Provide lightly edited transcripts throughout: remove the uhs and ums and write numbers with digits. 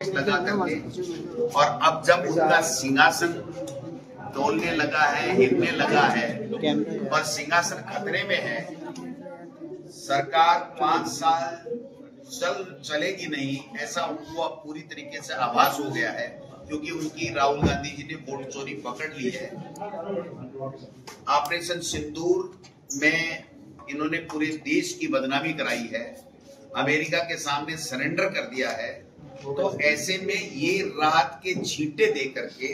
लगा करके, और अब जब उनका सिंहासन डोलने लगा है, हिलने लगा है और सिंहासन खतरे में है, सरकार 5 साल चलेगी नहीं, ऐसा उनको अब पूरी तरीके से आभास हो गया है, क्योंकि उनकी राहुल गांधी जी ने वोट चोरी पकड़ ली है। ऑपरेशन सिंदूर में इन्होंने पूरे देश की बदनामी कराई है, अमेरिका के सामने सरेंडर कर दिया है। तो ऐसे में ये राहत के छींटे दे करके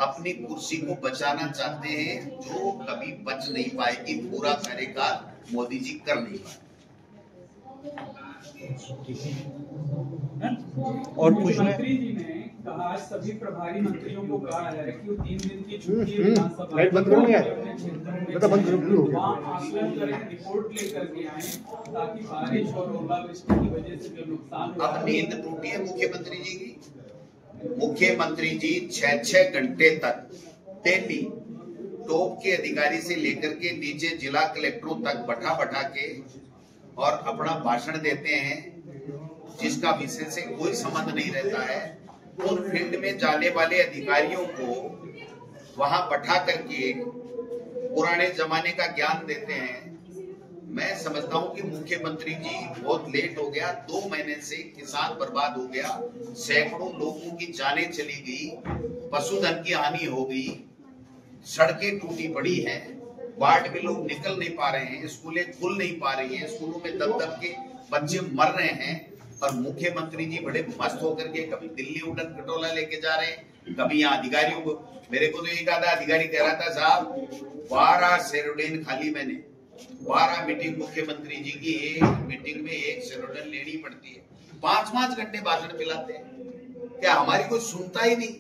अपनी कुर्सी को बचाना चाहते हैं, जो कभी बच नहीं पाएगी। पूरा कार्यकाल मोदी जी कर नहीं पाए। और मुख्यमंत्री जी ने कहा, आज सभी प्रभारी मंत्रियों को कहा है कि 3 दिन की छुट्टी विधानसभा बंद करो यार, आकलन करें, रिपोर्ट लेकर के आए, ताकि बारिश और ओलावृष्टि की वजह से जो नुकसान हुआ। अब नींद टूटी है मुख्यमंत्री जी की। मुख्यमंत्री जी 6-6 घंटे तक डेली टॉप के अधिकारी से लेकर के नीचे जिला कलेक्टरों तक बैठा के और अपना भाषण देते हैं, जिसका विषय से कोई संबंध नहीं रहता है। उन फील्ड में जाने वाले अधिकारियों को वहां बैठा करके पुराने जमाने का ज्ञान देते हैं। मैं समझता हूं कि मुख्यमंत्री जी बहुत लेट हो गया। 2 महीने से किसान बर्बाद हो गया, सैकड़ों लोगों की जानें चली गई, पशुधन की हानि हो गई, सड़कें टूटी पड़ी हैं, वार्ड में लोग निकल नहीं पा रहे हैं, स्कूलें खुल नहीं पा रही हैं, स्कूलों में दब के बच्चे मर रहे हैं। और मुख्यमंत्री जी बड़े मस्त होकर के कभी दिल्ली उड़न खटोला लेके जा रहे हैं, कभी यहाँ अधिकारियों को। मेरे को तो एक आधा अधिकारी कह रहा था, साहब 12 सेरोडीन खाली मैंने 12 मीटिंग मुख्यमंत्री जी की, एक मीटिंग में 1 सेरोडीन लेनी पड़ती है। 5-5 घंटे भाषण पिलाते हैं। क्या हमारी कोई सुनता ही नहीं?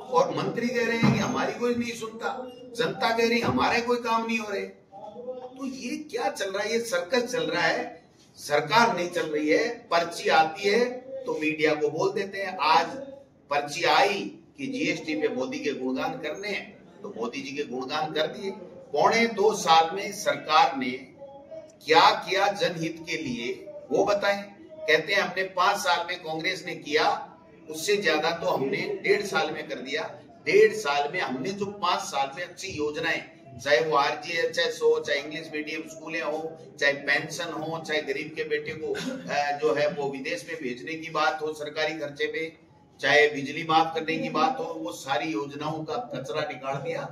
और मंत्री कह रहे हैं कि हमारी कोई नहीं सुनता, जनता कह रही हमारे कोई काम नहीं हो रहे। तो ये क्या चल रहा है? ये सर्कस चल रहा है, सरकार नहीं चल रही है। पर्ची आती है तो मीडिया को बोल देते हैं। आज पर्ची आई कि जीएसटी पे मोदी के गुणगान करने हैं, तो मोदी जी के गुणगान कर दिए। 1.25 साल में सरकार ने क्या किया जनहित के लिए वो बताएं। कहते हैं हमने 5 साल में कांग्रेस ने किया, उससे ज्यादा तो हमने 1.5 साल में कर दिया। 1.5 साल में हमने जो 5 साल में अच्छी योजनाएं, चाहे वो RGHS हो, चाहे इंग्लिश मीडियम स्कूलें हो, चाहे पेंशन हो, चाहे गरीब के बेटे को जो है वो विदेश में भेजने की बात हो सरकारी खर्चे पे, चाहे बिजली माफ करने की बात हो, वो सारी योजनाओं का कचरा निकाल दिया।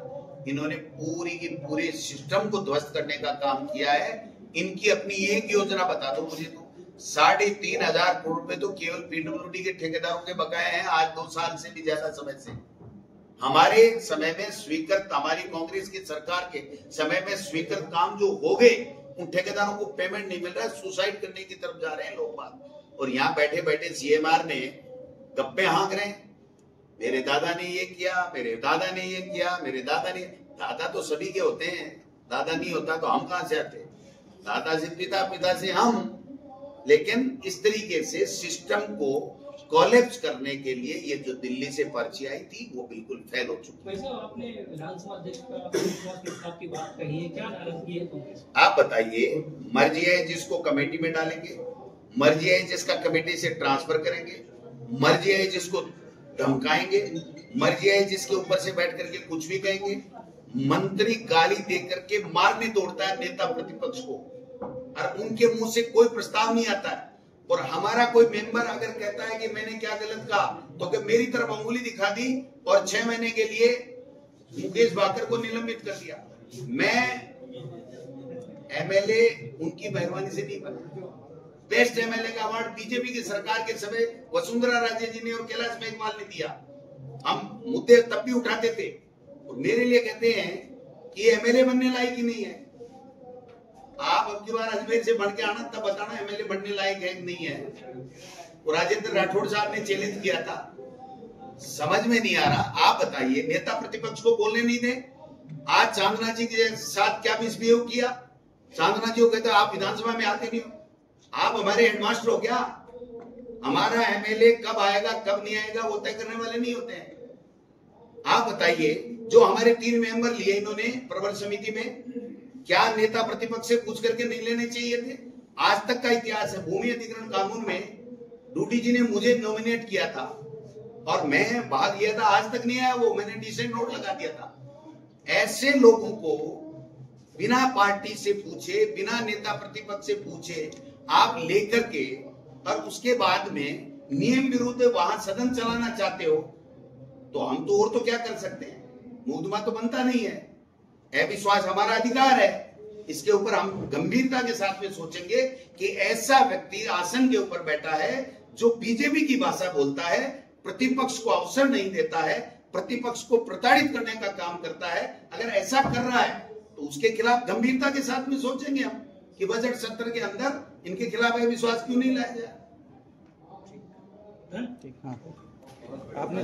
इन्होंने पूरी की पूरे सिस्टम को ध्वस्त करने का काम किया है। इनकी अपनी एक योजना बता दो मुझे तो। 3,500 करोड़ रुपए तो केवल PWD के ठेकेदारों के बकाए हैं, आज 2 साल से भी ज्यादा समय से। हमारे समय में स्वीकृत, हमारी कांग्रेस की सरकार के समय में स्वीकृत काम जो हो गए, उन ठेकेदारों को पेमेंट नहीं मिल रहा है, सुसाइड करने की तरफ जा रहे हैं लोग बात। और यहाँ बैठे बैठे CMR ने गप्पे हाँक रहे हैं, मेरे दादा ने ये किया, मेरे दादा ने ये किया, मेरे दादा ने। दादा तो सभी के होते हैं, दादा नहीं होता तो हम कहां से आते? दादा से पिता, पिता से हम। लेकिन इस तरीके से सिस्टम को कोलैप्स करने के लिए ये जो दिल्ली से पर्ची आई थी वो बिल्कुल फेल हो चुकी है। आपने विधानसभा अध्यक्ष का की बात कही है, क्या नाराजगी है कांग्रेस? आप बताइए, मर्जी है जिसको कमेटी में डालेंगे, मर्जी है जिसका कमेटी से ट्रांसफर करेंगे, मर्जी है जिसको धमकाएंगे, मर्जी है जिसके ऊपर से बैठ करके कुछ भी कहेंगे। मंत्री गाली दे करके मारने दौड़ता है नेता प्रतिपक्ष को, और उनके मुंह से कोई प्रस्ताव नहीं आता है। और हमारा कोई मेंबर अगर कहता है कि मैंने क्या गलत कहा, तो कि मेरी तरफ अंगुली दिखा दी और 6 महीने के लिए मुकेश भाकर को निलंबित कर दिया। मैं MLA उनकी मेहरबानी से नहीं बना। बेस्ट MLA का अवार्ड बीजेपी की सरकार के समय वसुंधरा राजे जी ने और कैलाश मेघवाल ने दिया। हम मुद्दे तब भी उठाते थे, और मेरे लिए कहते हैं कि MLA बनने लायक ही नहीं है। आप अब की बार अजमेर से बढ़ के आना, तब बताना MLA बनने लायक है कि नहीं है। और राजेंद्र राठौड़ साहब ने चैलेंज किया था, समझ में नहीं आ रहा। आप बताइए, नेता प्रतिपक्ष को बोलने नहीं दे। आज चांदना जी के साथ क्या मिसबिहेव किया? चांदना जी को कहते आप विधानसभा में आते नहीं हो, आप हमारे हेडमास्टर हो क्या? हमारा MLA कब आएगा कब नहीं आएगा वो तय करने वाले नहीं होते हैं। आप बताइए, जो हमारे 3 मेंबर लिए इन्होंने प्रवर समिति में, क्या नेता प्रतिपक्ष से पूछ करके नहीं लेने चाहिए थे? आज तक का इतिहास है, भूमि अधिग्रहण कानून में डूडी जी ने मुझे नॉमिनेट किया था और मैं भाग लिया था, आज तक नहीं आया वो, मैंने डिसेंट नोट लगा दिया था। ऐसे लोगों को बिना पार्टी से पूछे, बिना नेता प्रतिपक्ष से पूछे आप लेकर के और उसके बाद में नियम विरुद्ध वहां सदन चलाना चाहते हो, तो हम तो और तो क्या कर सकते हैं? मुकदमा तो बनता नहीं है। अविश्वास हमारा अधिकार है, इसके ऊपर हम गंभीरता के साथ में सोचेंगे कि ऐसा व्यक्ति आसन के ऊपर बैठा है जो बीजेपी की भाषा बोलता है, प्रतिपक्ष को अवसर नहीं देता है, प्रतिपक्ष को प्रताड़ित करने का काम करता है। अगर ऐसा कर रहा है तो उसके खिलाफ गंभीरता के साथ में सोचेंगे हम कि बजट सत्र के अंदर इनके खिलाफ अविश्वास क्यों नहीं लाया जाए। आपने